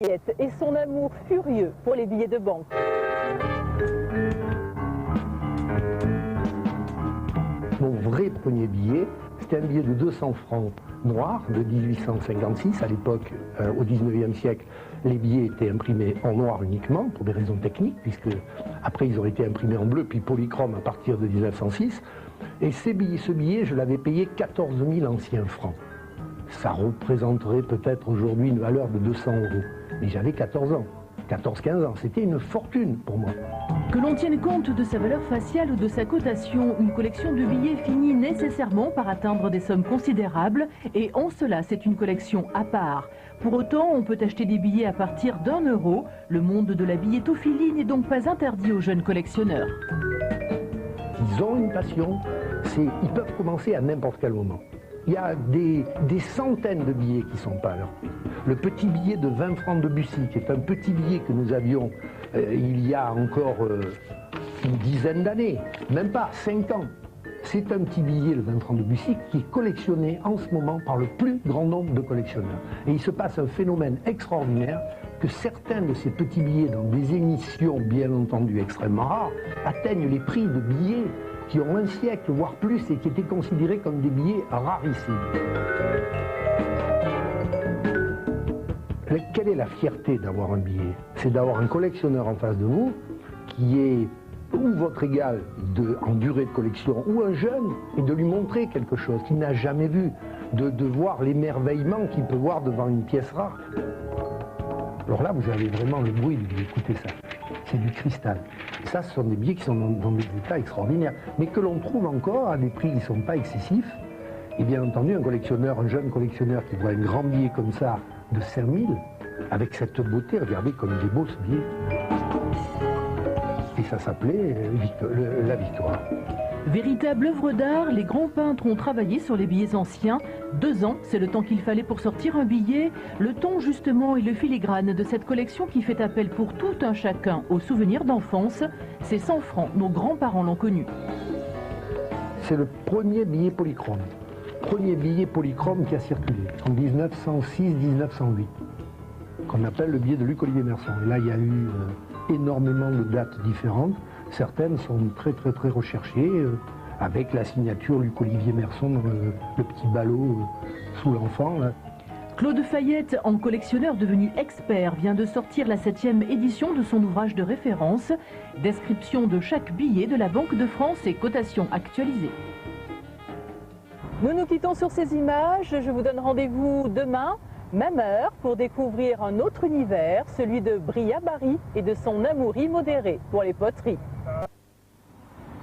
Et son amour furieux pour les billets de banque. Mon vrai premier billet, c'était un billet de 200 francs noirs de 1856. À l'époque, au 19e siècle, les billets étaient imprimés en noir uniquement, pour des raisons techniques, puisque après ils ont été imprimés en bleu, puis polychrome à partir de 1906. Et ce billet, je l'avais payé 14 000 anciens francs. Ça représenterait peut-être aujourd'hui une valeur de 200 €. Mais j'avais 14 ans, 14-15 ans, c'était une fortune pour moi. Que l'on tienne compte de sa valeur faciale ou de sa cotation, une collection de billets finit nécessairement par atteindre des sommes considérables et en cela c'est une collection à part. Pour autant, on peut acheter des billets à partir d'1 €. Le monde de la billetophilie n'est donc pas interdit aux jeunes collectionneurs. Ils ont une passion, ils peuvent commencer à n'importe quel moment. Il y a des centaines de billets qui ne sont pas à leur prix. Le petit billet de 20 francs de Debussy, qui est un petit billet que nous avions il y a encore une dizaine d'années, même pas 5 ans. C'est un petit billet, le 20 francs de Debussy, qui est collectionné en ce moment par le plus grand nombre de collectionneurs. Et il se passe un phénomène extraordinaire que certains de ces petits billets, dans des émissions bien entendu extrêmement rares, atteignent les prix de billets qui ont un siècle, voire plus, et qui étaient considérés comme des billets rarissimes. Quelle est la fierté d'avoir un billet? C'est d'avoir un collectionneur en face de vous qui est ou votre égal en durée de collection, ou un jeune, et de lui montrer quelque chose qu'il n'a jamais vu, de voir l'émerveillement qu'il peut voir devant une pièce rare. Alors là, vous avez vraiment le bruit, écoutez ça. C'est du cristal. Ça, ce sont des billets qui sont dans des états extraordinaires, mais que l'on trouve encore à des prix qui ne sont pas excessifs. Et bien entendu, un jeune collectionneur qui voit un grand billet comme ça de 5000, avec cette beauté, regardez comme il est beau ce billet. Et ça s'appelait la Victoire. Véritable œuvre d'art, les grands peintres ont travaillé sur les billets anciens. 2 ans, c'est le temps qu'il fallait pour sortir un billet. Le ton justement et le filigrane de cette collection qui fait appel pour tout un chacun aux souvenirs d'enfance. Ces 100 francs, nos grands-parents l'ont connu. C'est le premier billet polychrome. Premier billet polychrome qui a circulé en 1906-1908, qu'on appelle le billet de Luc-Olivier Merson. Et là, il y a eu énormément de dates différentes. Certaines sont très recherchées, avec la signature Luc-Olivier Merson dans le petit ballot sous l'enfant. Claude Fayette, en collectionneur devenu expert, vient de sortir la 7e édition de son ouvrage de référence. Description de chaque billet de la Banque de France et cotation actualisée. Nous nous quittons sur ces images. Je vous donne rendez-vous demain, même heure, pour découvrir un autre univers, celui de Bria Bari et de son amour immodéré pour les poteries.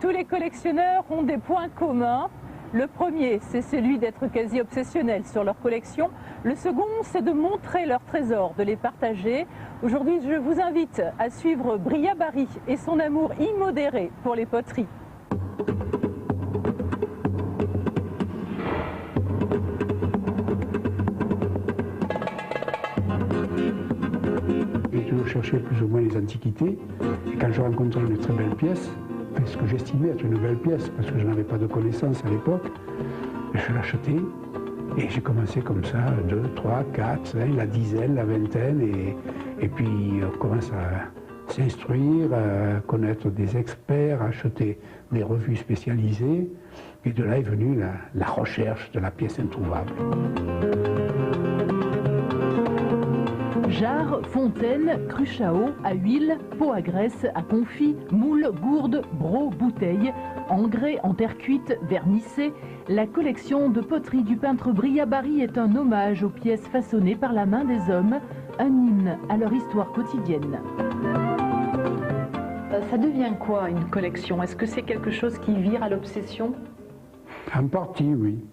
Tous les collectionneurs ont des points communs. Le premier, c'est celui d'être quasi obsessionnel sur leur collection. Le second, c'est de montrer leurs trésors, de les partager. Aujourd'hui, je vous invite à suivre Bria Bari et son amour immodéré pour les poteries. J'ai toujours cherché plus ou moins les antiquités. Et quand je rencontrais une très belle pièce, ce que j'estimais être une belle pièce, parce que je n'avais pas de connaissances à l'époque, je l'achetais. Et j'ai commencé comme ça, 2, 3, 4, 5, la dizaine, la vingtaine. Et puis on commence à s'instruire, à connaître des experts, à acheter des revues spécialisées. Et de là est venue la recherche de la pièce introuvable. Jarres, fontaines, cruches à eau, à huile, pots à graisse, à confit, moules, gourdes, brocs, bouteilles, engrais en terre cuite, vernissées. La collection de poterie du peintre Bria Bari est un hommage aux pièces façonnées par la main des hommes, un hymne à leur histoire quotidienne. Ça devient quoi une collection? Est-ce que c'est quelque chose qui vire à l'obsession? En partie, oui.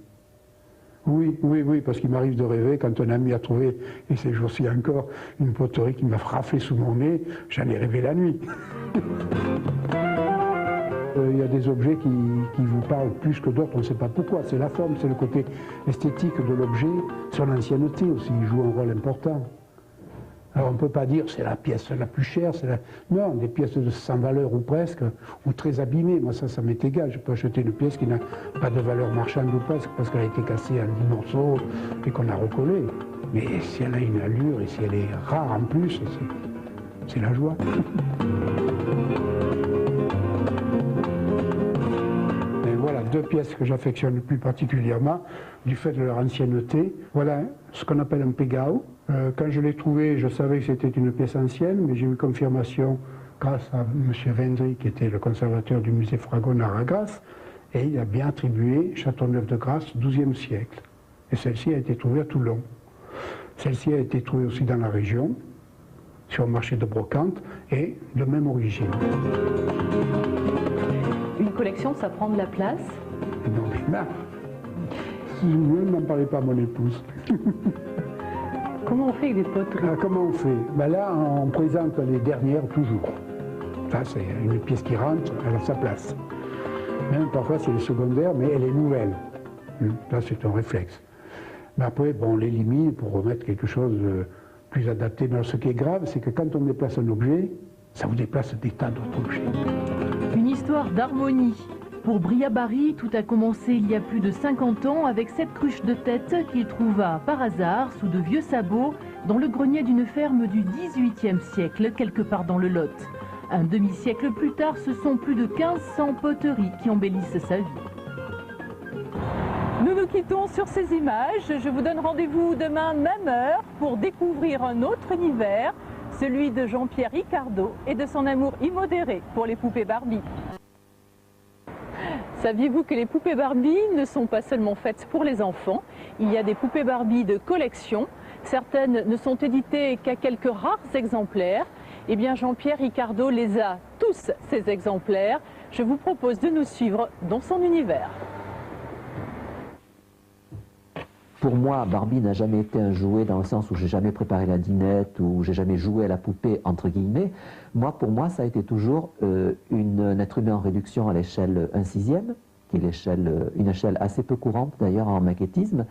Oui, parce qu'il m'arrive de rêver quand un ami a trouvé, et ces jours-ci encore, une poterie qui m'a raflé sous mon nez, j'en ai rêvé la nuit. Il y a des objets qui vous parlent plus que d'autres, on ne sait pas pourquoi. C'est la forme, c'est le côté esthétique de l'objet, son ancienneté aussi, il joue un rôle important. Alors on ne peut pas dire c'est la pièce la plus chère, non, des pièces sans valeur ou presque, ou très abîmées, moi ça m'est égal, je peux acheter une pièce qui n'a pas de valeur marchande ou presque, parce qu'elle a été cassée en 10 morceaux et qu'on a recollé. Mais si elle a une allure et si elle est rare en plus, c'est la joie. Et voilà, deux pièces que j'affectionne plus particulièrement, du fait de leur ancienneté. Voilà ce qu'on appelle un pegao. Quand je l'ai trouvé, je savais que c'était une pièce ancienne, mais j'ai eu confirmation grâce à M. Vendry, qui était le conservateur du musée Fragonard à Grasse, et il a bien attribué Châteauneuf-de-Grasse, XIIe siècle. Et celle-ci a été trouvée à Toulon. Celle-ci a été trouvée aussi dans la région, sur le marché de brocante, et de même origine. Une collection, ça prend de la place? Donc, là, ne m'en parlez pas à mon épouse. Comment on fait avec des poteries? Comment on fait? Là, on présente les dernières toujours. Ça, c'est une pièce qui rentre, elle a sa place. Même parfois, c'est les secondaires, mais elle est nouvelle. Là, c'est un réflexe. Mais après, bon, on l'élimine pour remettre quelque chose de plus adapté. Mais ce qui est grave, c'est que quand on déplace un objet, ça vous déplace des tas d'autres objets. Une histoire d'harmonie. Pour Bria Bari, tout a commencé il y a plus de 50 ans avec cette cruche de tête qu'il trouva par hasard sous de vieux sabots dans le grenier d'une ferme du XVIIIe siècle, quelque part dans le Lot. Un demi-siècle plus tard, ce sont plus de 1500 poteries qui embellissent sa vie. Nous nous quittons sur ces images. Je vous donne rendez-vous demain, même heure, pour découvrir un autre univers, celui de Jean-Pierre Ricardo et de son amour immodéré pour les poupées Barbie. Saviez-vous que les poupées Barbie ne sont pas seulement faites pour les enfants? Il y a des poupées Barbie de collection. Certaines ne sont éditées qu'à quelques rares exemplaires. Eh bien, Jean-Pierre Ricardo les a tous, ces exemplaires. Je vous propose de nous suivre dans son univers. Pour moi, Barbie n'a jamais été un jouet dans le sens où j'ai jamais préparé la dinette ou j'ai jamais joué à la poupée, entre guillemets. Pour moi, ça a été toujours un être humain en réduction à l'échelle 1/6, qui est une échelle assez peu courante d'ailleurs en maquettisme,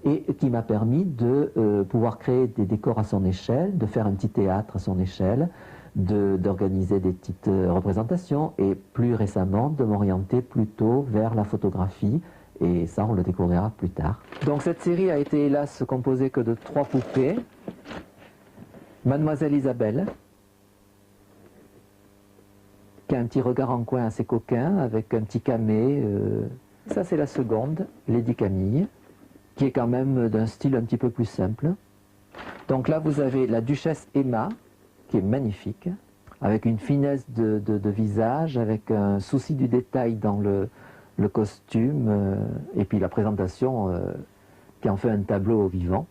et qui m'a permis de pouvoir créer des décors à son échelle, de faire un petit théâtre à son échelle, d'organiser des petites représentations et plus récemment de m'orienter plutôt vers la photographie. Et ça, on le découvrira plus tard. Donc cette série a été hélas composée que de 3 poupées. Mademoiselle Isabelle, qui a un petit regard en coin assez coquin, avec un petit camé. Ça, c'est la seconde, Lady Camille, qui est quand même d'un style un petit peu plus simple. Donc là, vous avez la duchesse Emma, qui est magnifique, avec une finesse de visage, avec un souci du détail dans le costume, et puis la présentation qui en fait un tableau vivant.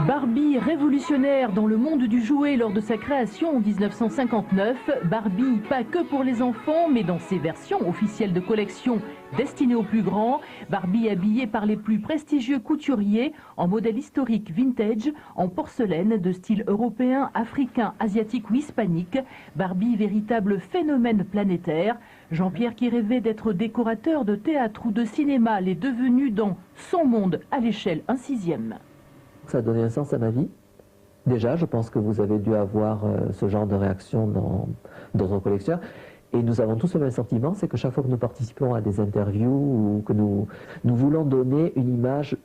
Barbie révolutionnaire dans le monde du jouet lors de sa création en 1959. Barbie pas que pour les enfants, mais dans ses versions officielles de collection destinées aux plus grands. Barbie habillée par les plus prestigieux couturiers en modèle historique vintage, en porcelaine de style européen, africain, asiatique ou hispanique. Barbie, véritable phénomène planétaire. Jean-Pierre, qui rêvait d'être décorateur de théâtre ou de cinéma, l'est devenu dans son monde à l'échelle 1/6. Ça a donné un sens à ma vie. Déjà, je pense que vous avez dû avoir ce genre de réaction dans d'autres collectionneurs. Et nous avons tous le même sentiment, c'est que chaque fois que nous participons à des interviews ou que nous voulons donner une image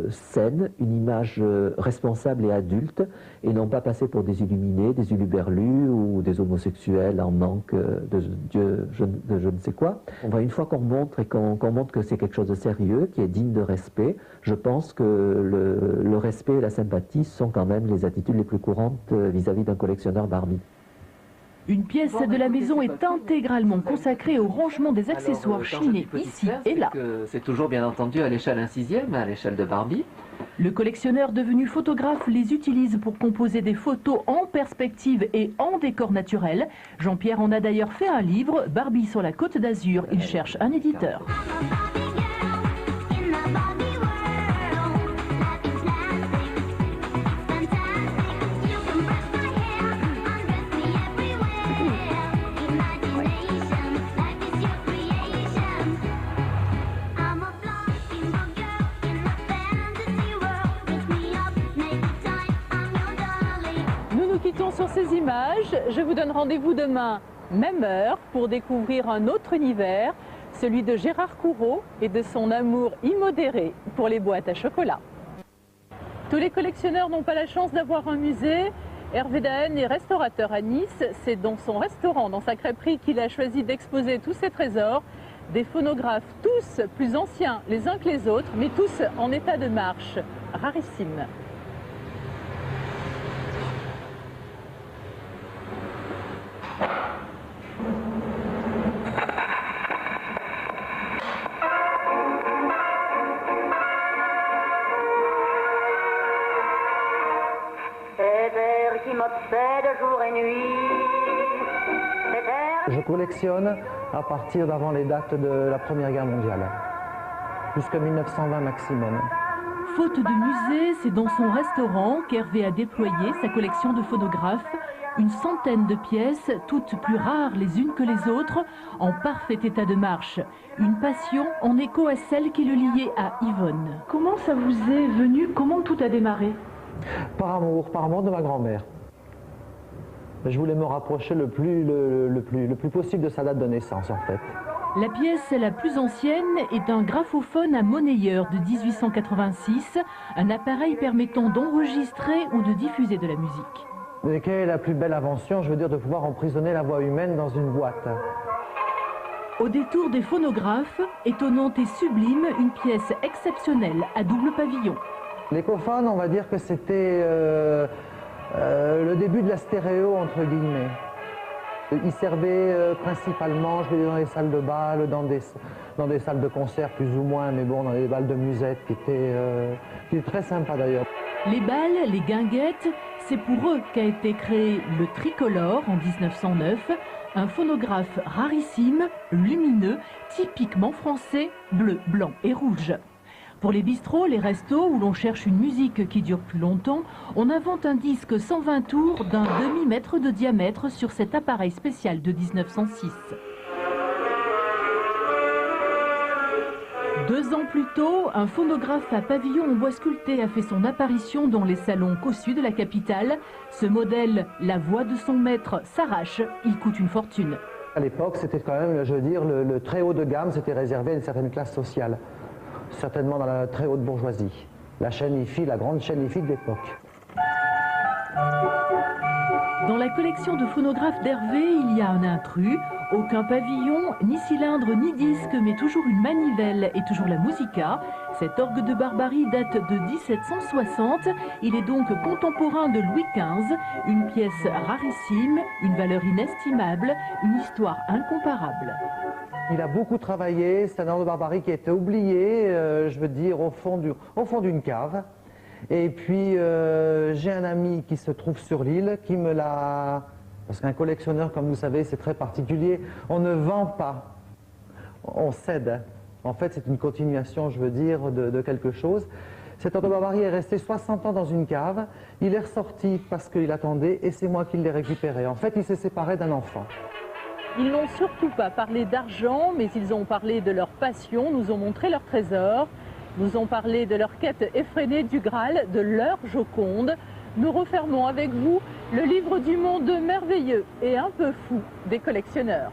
saine, une image responsable et adulte, et non pas passer pour des illuminés, des uluberlus ou des homosexuels en manque de je ne sais quoi. Une fois qu'on montre et qu'on montre que c'est quelque chose de sérieux, qui est digne de respect, je pense que le respect et la sympathie sont quand même les attitudes les plus courantes vis-à-vis d'un collectionneur Barbie. Une pièce de la maison est intégralement consacrée au rangement des accessoires chinés ici et là. C'est toujours bien entendu à l'échelle 1/6, à l'échelle de Barbie. Le collectionneur devenu photographe les utilise pour composer des photos en perspective et en décor naturel. Jean-Pierre en a d'ailleurs fait un livre, Barbie sur la Côte d'Azur. Il cherche un éditeur. Sur ces images, je vous donne rendez-vous demain, même heure, pour découvrir un autre univers, celui de Gérard Courreau et de son amour immodéré pour les boîtes à chocolat. Tous les collectionneurs n'ont pas la chance d'avoir un musée. Hervé Dahen est restaurateur à Nice. C'est dans son restaurant, dans sa crêperie, qu'il a choisi d'exposer tous ses trésors. Des phonographes, tous plus anciens les uns que les autres, mais tous en état de marche, rarissimes. Qui m'obsède jour et nuit. Je collectionne à partir d'avant les dates de la Première Guerre mondiale, jusqu'à 1920 maximum. Faute de musée, c'est dans son restaurant qu'Hervé a déployé sa collection de phonographes. Une centaine de pièces, toutes plus rares les unes que les autres, en parfait état de marche. Une passion en écho à celle qui le liait à Yvonne. Comment ça vous est venu? Comment tout a démarré? Par amour de ma grand-mère. Je voulais me rapprocher le plus possible de sa date de naissance, en fait. La pièce la plus ancienne est un graphophone à monnayeur de 1886, un appareil permettant d'enregistrer ou de diffuser de la musique. Et quelle est la plus belle invention, je veux dire, de pouvoir emprisonner la voix humaine dans une boîte? Au détour des phonographes, étonnante et sublime, une pièce exceptionnelle à double pavillon. L'écophone, on va dire que c'était le début de la stéréo, entre guillemets. Il servait principalement, je vais dire, dans les salles de bal, dans des salles de concert plus ou moins, mais bon, dans les balles de musette qui étaient très sympas d'ailleurs. Les balles, les guinguettes, c'est pour eux qu'a été créé le tricolore en 1909, un phonographe rarissime, lumineux, typiquement français, bleu, blanc et rouge. Pour les bistrots, les restos où l'on cherche une musique qui dure plus longtemps, on invente un disque 120 tours d'un demi-mètre de diamètre sur cet appareil spécial de 1906. 2 ans plus tôt, un phonographe à pavillon en bois sculpté a fait son apparition dans les salons cossus de la capitale. Ce modèle, la voix de son maître, s'arrache, il coûte une fortune. À l'époque, c'était quand même, je veux dire, le très haut de gamme, c'était réservé à une certaine classe sociale. Certainement dans la très haute bourgeoisie. La chaîne IFI, la grande chaîne IFI de l'époque. Dans la collection de phonographes d'Hervé, il y a un intrus. Aucun pavillon, ni cylindre, ni disque, mais toujours une manivelle et toujours la musica. Cet orgue de Barbarie date de 1760. Il est donc contemporain de Louis XV. Une pièce rarissime, une valeur inestimable, une histoire incomparable. Il a beaucoup travaillé, c'est un orgue de Barbarie qui a été oublié, je veux dire, au fond d'une cave. Et puis, j'ai un ami qui se trouve sur l'île qui me l'a... Parce qu'un collectionneur, comme vous savez, c'est très particulier. On ne vend pas, on cède. En fait, c'est une continuation, je veux dire, de quelque chose. Cet orgue de Barbarie est resté 60 ans dans une cave. Il est ressorti parce qu'il attendait et c'est moi qui l'ai récupéré. En fait, il s'est séparé d'un enfant. Ils n'ont surtout pas parlé d'argent, mais ils ont parlé de leur passion, nous ont montré leurs trésors, nous ont parlé de leur quête effrénée du Graal, de leur Joconde. Nous refermons avec vous le livre du monde merveilleux et un peu fou des collectionneurs.